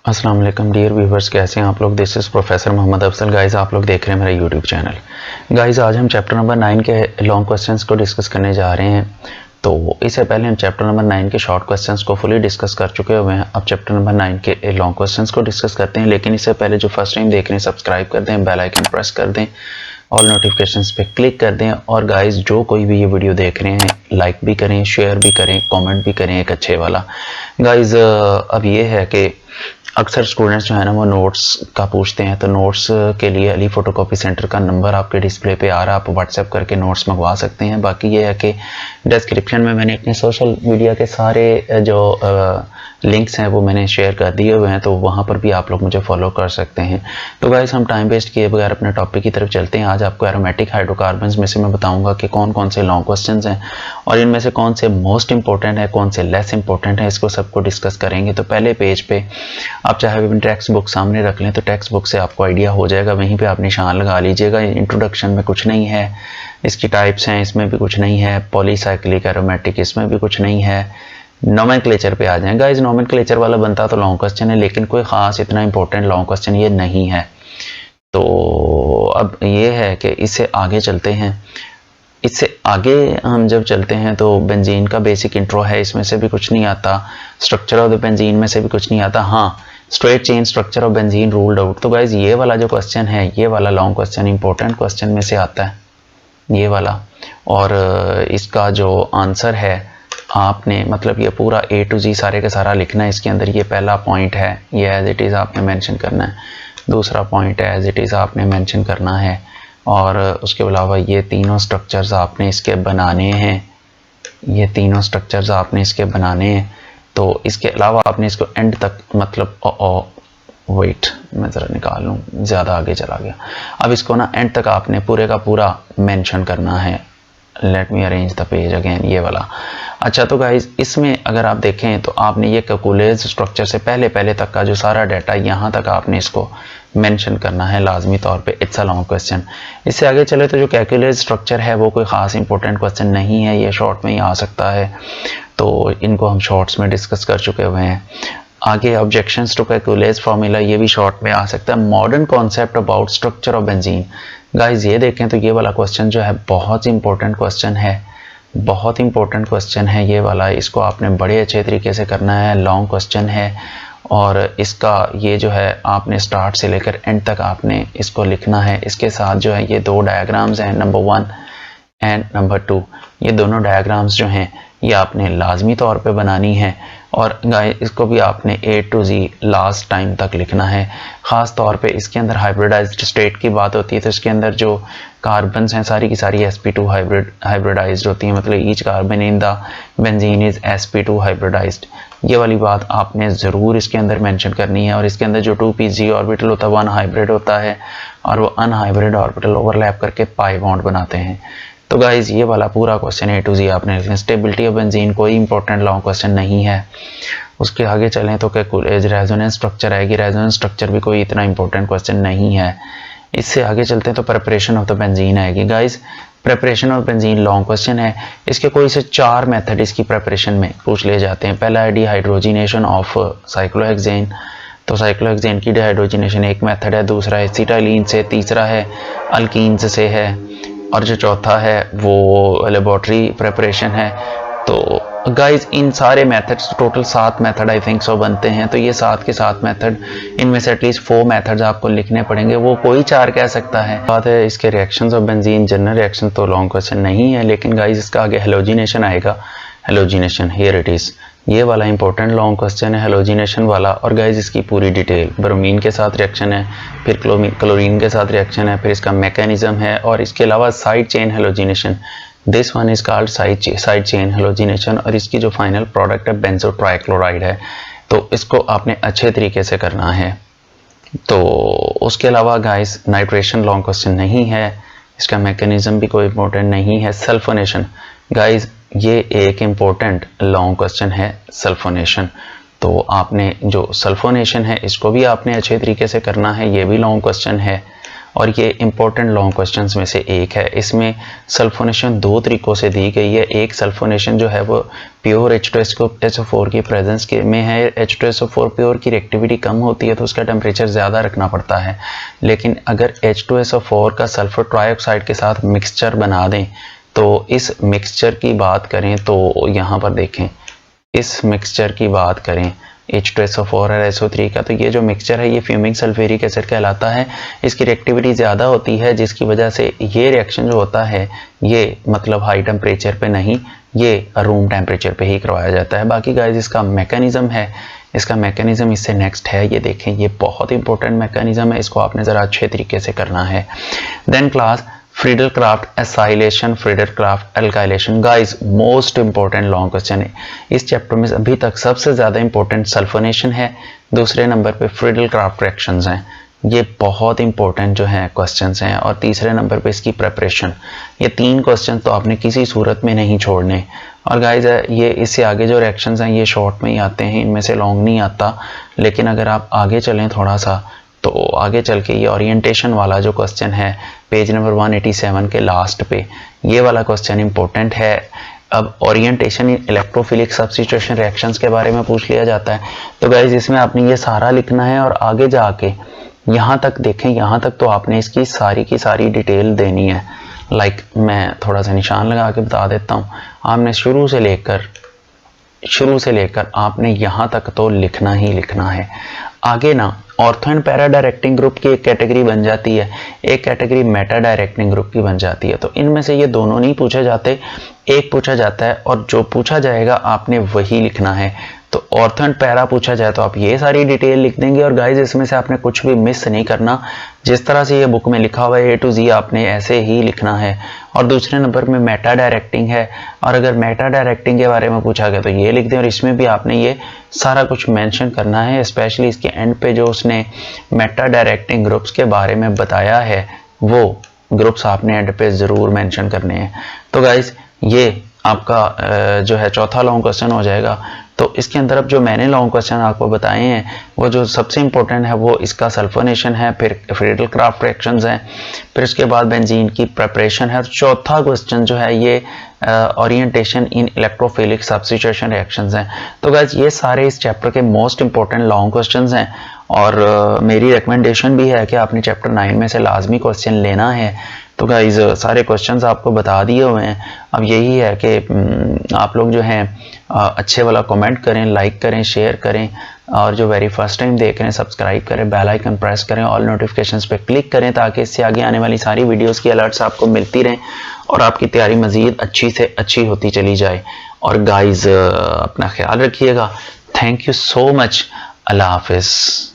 अस्सलाम वालेकुम dear viewers, कैसे हैं आप लोग। This is professor Mohammad Afzal. Guys, आप लोग देख रहे हैं मेरा यूट्यूब चैनल। गाइस, आज हम चैप्टर नंबर 9 के लॉन्ग क्वेश्चंस को डिस्कस करने जा रहे हैं। तो इससे पहले हम चैप्टर नंबर 9 के शॉर्ट क्वेश्चंस को फुली डिस्कस कर चुके हुए हैं। अब चैप्टर नंबर 9 के लॉन्ग क्वेश्चंस को डिस्कस करते हैं, लेकिन इससे पहले जो फर्स्ट टाइम देख रहे हैं सब्सक्राइब कर दें, बेल आइकन प्रेस कर दें, ऑल नोटिफिकेशंस पे क्लिक कर दें। और गाइस, जो कोई भी ये वीडियो देख रहे हैं लाइक भी करें, शेयर भी करें, कमेंट भी करें एक अच्छे वाला। गाइस, अब ये है कि अक्सर स्टूडेंट्स जो है ना वो नोट्स का पूछते हैं, तो नोट्स के लिए अली फ़ोटोकॉपी सेंटर का नंबर आपके डिस्प्ले पे आ रहा है, आप व्हाट्सएप करके नोट्स मंगवा सकते हैं। बाकी ये है कि डिस्क्रिप्शन में मैंने अपने सोशल मीडिया के सारे जो लिंक्स हैं वो मैंने शेयर कर दिए हुए हैं, तो वहाँ पर भी आप लोग मुझे फॉलो कर सकते हैं। तो गाइस, हम टाइम वेस्ट किए बगैर अपने टॉपिक की तरफ चलते हैं। आज आपको एरोमेटिक हाइड्रोकार्बन्स में से मैं बताऊँगा कि कौन कौन से लॉन्ग क्वेश्चन हैं और इनमें से कौन से मोस्ट इंपॉर्टेंट है, कौन से लेस इंपॉर्टेंट है, इसको सबको डिस्कस करेंगे। तो पहले पेज पे आप चाहे अपनी टेक्स्ट बुक सामने रख लें, तो टेक्स्ट बुक से आपको आइडिया हो जाएगा, वहीं पे आप निशान लगा लीजिएगा। इंट्रोडक्शन में कुछ नहीं है, इसकी टाइप्स हैं इसमें भी कुछ नहीं है, पॉलीसाइक्लिक एरोमेटिक इसमें भी कुछ नहीं है। नोमेनक्लेचर पे आ जाएं। गाइस, नोमेनक्लेचर वाला बनता तो लॉन्ग क्वेश्चन है, लेकिन कोई ख़ास इतना इंपॉर्टेंट लॉन्ग क्वेश्चन ये नहीं है। तो अब ये है कि इससे आगे चलते हैं। इससे आगे हम जब चलते हैं तो बेंजीन का बेसिक इंट्रो है, इसमें से भी कुछ नहीं आता। स्ट्रक्चर ऑफ द बेंजीन में से भी कुछ नहीं आता। हाँ, straight chain structure of benzene ruled out. तो गाइज, ये वाला जो क्वेश्चन है, ये वाला लॉन्ग क्वेश्चन इंपॉर्टेंट क्वेश्चन में से आता है, ये वाला। और इसका जो आंसर है आपने मतलब ये पूरा A to Z सारे का सारा लिखना है इसके अंदर। ये पहला पॉइंट है, ये एज इट इज़ आपने मेंशन करना है। दूसरा पॉइंट है एज इट इज़ आपने मेंशन करना है। और उसके अलावा ये तीनों स्ट्रक्चर्स आपने इसके बनाने हैं, ये तीनों स्ट्रक्चर्स आपने इसके बनाने हैं। तो इसके अलावा आपने इसको एंड तक मतलब वेट मैं ज़रा निकाल लूँ, ज़्यादा आगे चला गया। अब इसको ना एंड तक आपने पूरे का पूरा मेंशन करना है। Let me arrange the page again, ये वाला। अच्छा, तो गाइज, इसमें अगर आप देखें तो आपने ये कैकुलेज स्ट्रक्चर से पहले तक का जो सारा डाटा यहाँ तक आपने इसको मेंशन करना है लाजमी तौर पे। It's a long question. इससे आगे चले तो जो कैकुलेज स्ट्रक्चर है वो कोई ख़ास इंपॉर्टेंट क्वेश्चन नहीं है, ये शॉर्ट में ही आ सकता है, तो इनको हम शॉर्ट्स में डिस्कस कर चुके हुए हैं। आगे ऑब्जेक्शंस टू कैकुलेज फार्मूला, ये भी शॉर्ट में आ सकता है। Modern concept about structure of benzene. Guys, ये देखें तो ये वाला क्वेश्चन जो है बहुत इंपॉर्टेंट क्वेश्चन है, बहुत इंपॉर्टेंट क्वेश्चन है ये वाला। इसको आपने बड़े अच्छे तरीके से करना है, लॉन्ग क्वेश्चन है। और इसका ये जो है आपने स्टार्ट से लेकर एंड तक आपने इसको लिखना है। इसके साथ जो है ये दो डायग्राम्स हैं, नंबर 1 एंड नंबर 2। ये दोनों डायग्राम्स जो हैं ये आपने लाजमी तौर पे बनानी है। और इसको भी आपने A to Z last time तक लिखना है। ख़ास तौर पे इसके अंदर हाइब्रिडाइज्ड स्टेट की बात होती है, तो इसके अंदर जो कार्बन्स हैं सारी की सारी sp2 हाइब्रिडाइज्ड होती हैं, मतलब each carbon in the benzene is sp2 hybridized. ये वाली बात आपने ज़रूर इसके अंदर मेंशन करनी है। और इसके अंदर जो 2p ऑर्बिटल होता है वो अनहाइब्रिड होता है, और वो अनहाइब्रिड ऑर्बिटल ओवरलैप करके पाई बॉन्ड बनाते हैं। तो गाइज, ये वाला पूरा क्वेश्चन A to Z आपने लिखना है। स्टेबिलिटी ऑफ बेंजीन कोई इंपॉर्टेंट लॉन्ग क्वेश्चन नहीं है। उसके आगे चलें तो कैकुलेज रेजोनेंस स्ट्रक्चर आएगी। रेजोनेंस स्ट्रक्चर भी कोई इतना इंपॉर्टेंट क्वेश्चन नहीं है। इससे आगे चलते हैं तो प्रिपरेशन ऑफ द बेंजीन आएगी। Guys, preparation of benzene long question है। इसके कोई से 4 मेथड इसकी प्रिपरेशन में पूछ लिए जाते हैं। पहला है डिहाइड्रोजिनेशन ऑफ साइक्लोहेक्सेन। तो साइक्लोहेक्सेन की डिहाइड्रोजिनेशन एक मेथड है। दूसरा है एसिटाइलिन से, तीसरा है अल्कीन्स से है, और जो चौथा है वो लेबोरेटरी प्रिपरेशन है। तो गाइज, इन सारे methods total 7 method I think so बनते हैं। तो ये 7 के 7 मेथड, इनमें से एटलीस्ट 4 मेथड्स आपको लिखने पड़ेंगे, वो कोई 4 कह सकता है। बात है इसके reactions of benzene, general reaction तो लॉन्ग क्वेश्चन नहीं है, लेकिन गाइज इसका आगे हेलोजिनेशन आएगा। हेलोजिनेशन हियर इट इज़, ये वाला इंपॉर्टेंट लॉन्ग क्वेश्चन है हेलोजिनेशन वाला। और गाइज, इसकी पूरी डिटेल, ब्रोमीन के साथ रिएक्शन है, फिर क्लोरीन के साथ रिएक्शन है, फिर इसका मैकेनिज्म है, और इसके अलावा side chain halogenation. This one is called side chain halogenation. और इसकी जो फाइनल प्रोडक्ट है बेंजो ट्राइक्लोराइड है। तो इसको आपने अच्छे तरीके से करना है। तो उसके अलावा गाइज, नाइट्रेशन लॉन्ग क्वेश्चन नहीं है, इसका मैकेनिज्म भी कोई इंपॉर्टेंट नहीं है। सल्फोनेशन, गाइज ये एक इम्पोर्टेंट लॉन्ग क्वेश्चन है, सल्फोनेशन। तो आपने जो सल्फोनेशन है इसको भी आपने अच्छे तरीके से करना है, ये भी लॉन्ग क्वेश्चन है। और ये इंपॉर्टेंट लॉन्ग क्वेश्चंस में से एक है। इसमें सल्फोनेशन दो तरीक़ों से दी गई है। एक सल्फोनेशन जो है वो प्योर H2SO4 की प्रेजेंस के में है। H2SO4 प्योर की रिएक्टिविटी कम होती है तो उसका टेम्परेचर ज़्यादा रखना पड़ता है, लेकिन अगर H2SO4 का सल्फर ट्राइऑक्साइड के साथ मिक्सचर बना दें तो इस मिक्सचर की बात करें तो यहाँ पर देखें, इस मिक्सचर की बात करें H2SO4 और SO3 का, तो ये जो मिक्सचर है ये फ्यूमिंग सल्फ्यूरिक एसिड कहलाता है। इसकी रिएक्टिविटी ज़्यादा होती है जिसकी वजह से ये रिएक्शन जो होता है ये मतलब हाई टेम्परेचर पे नहीं, ये रूम टेम्परेचर पे ही करवाया जाता है। बाकी गाइस इसका मैकेनिज़्म है, इसका मैकेनिज़्म इससे नेक्स्ट है, ये देखें, ये बहुत इंपॉर्टेंट मैकेनिज़्म है, इसको आपने ज़रा अच्छे तरीके से करना है। Then class Friedel Crafts acylation, Friedel Crafts alkylation. Guys most important long question है इस चैप्टर में। अभी तक सबसे ज़्यादा इंपॉर्टेंट सल्फोनेशन है, दूसरे नंबर पे फ्रीडल-क्राफ्ट रिएक्शंस हैं, ये बहुत इंपॉर्टेंट जो हैं क्वेश्चंस हैं, और तीसरे नंबर पे इसकी प्रिपरेशन। ये तीन क्वेश्चन तो आपने किसी सूरत में नहीं छोड़ने। और गाइस ये इससे आगे जो रिएक्शंस हैं ये शॉर्ट में ही आते हैं, इनमें से लॉन्ग नहीं आता। लेकिन अगर आप आगे चलें थोड़ा सा तो आगे चल के ये ओरिएंटेशन वाला जो क्वेश्चन है पेज नंबर 187 के लास्ट पे, ये वाला क्वेश्चन इंपॉर्टेंट है। अब ओरिएंटेशन इन इलेक्ट्रोफिलिक सब्स्टिट्यूशन रिएक्शंस के बारे में पूछ लिया जाता है, तो गाइस इसमें आपने ये सारा लिखना है और आगे जाके यहाँ तक देखें, यहाँ तक तो आपने इसकी सारी की सारी डिटेल देनी है। लाइक मैं थोड़ा सा निशान लगा के बता देता हूँ, आपने शुरू से लेकर आपने यहाँ तक तो लिखना ही लिखना है। आगे ना ortho and para directing group की एक कैटेगरी बन जाती है, एक कैटेगरी मेटा डायरेक्टिंग ग्रुप की बन जाती है। तो इनमें से ये दोनों नहीं पूछे जाते, एक पूछा जाता है, और जो पूछा जाएगा आपने वही लिखना है। तो ऑर्थो एंड पैरा पूछा जाए तो आप ये सारी डिटेल लिख देंगे, और गाइज इसमें से आपने कुछ भी मिस नहीं करना, जिस तरह से ये बुक में लिखा हुआ है A to Z आपने ऐसे ही लिखना है। और दूसरे नंबर में मेटा डायरेक्टिंग है, और अगर मेटा डायरेक्टिंग के बारे में पूछा गया तो ये लिख दें, और इसमें भी आपने ये सारा कुछ मेंशन करना है। स्पेशली इसके एंड पे जो उसने मेटा डायरेक्टिंग ग्रुप्स के बारे में बताया है वो ग्रुप्स आपने एंड पे ज़रूर मेंशन करने हैं। तो गाइज ये आपका जो है चौथा लॉन्ग क्वेश्चन हो जाएगा। तो इसके अंदर अब जो मैंने लॉन्ग क्वेश्चन आपको बताए हैं वो जो सबसे इंपॉर्टेंट है वो इसका सल्फोनेशन है, फिर फ्रीडल-क्राफ्ट रिएक्शंस हैं, फिर उसके बाद बेंजीन की प्रिपरेशन है, और चौथा क्वेश्चन जो है ये ओरिएंटेशन इन इलेक्ट्रोफिलिक सब्स्टिट्यूशन रिएक्शंस हैं। तो गाइस ये सारे इस चैप्टर के मोस्ट इंपॉर्टेंट लॉन्ग क्वेश्चंस हैं, और मेरी रिकमेंडेशन भी है कि आपने चैप्टर 9 में से लाजमी क्वेश्चन लेना है। तो गाइज सारे क्वेश्चंस आपको बता दिए हुए हैं। अब यही है कि आप लोग जो हैं अच्छे वाला कमेंट करें, लाइक करें, शेयर करें, और जो वेरी फर्स्ट टाइम देख रहे हैं सब्सक्राइब करें, बेल आइकन प्रेस करें, ऑल नोटिफिकेशंस पे क्लिक करें, ताकि इससे आगे आने वाली सारी वीडियोस की अलर्ट्स आपको मिलती रहें और आपकी तैयारी मज़ीद अच्छी से अच्छी होती चली जाए। और गाइज अपना ख्याल रखिएगा। Thank you so much. Allah हाफिज़।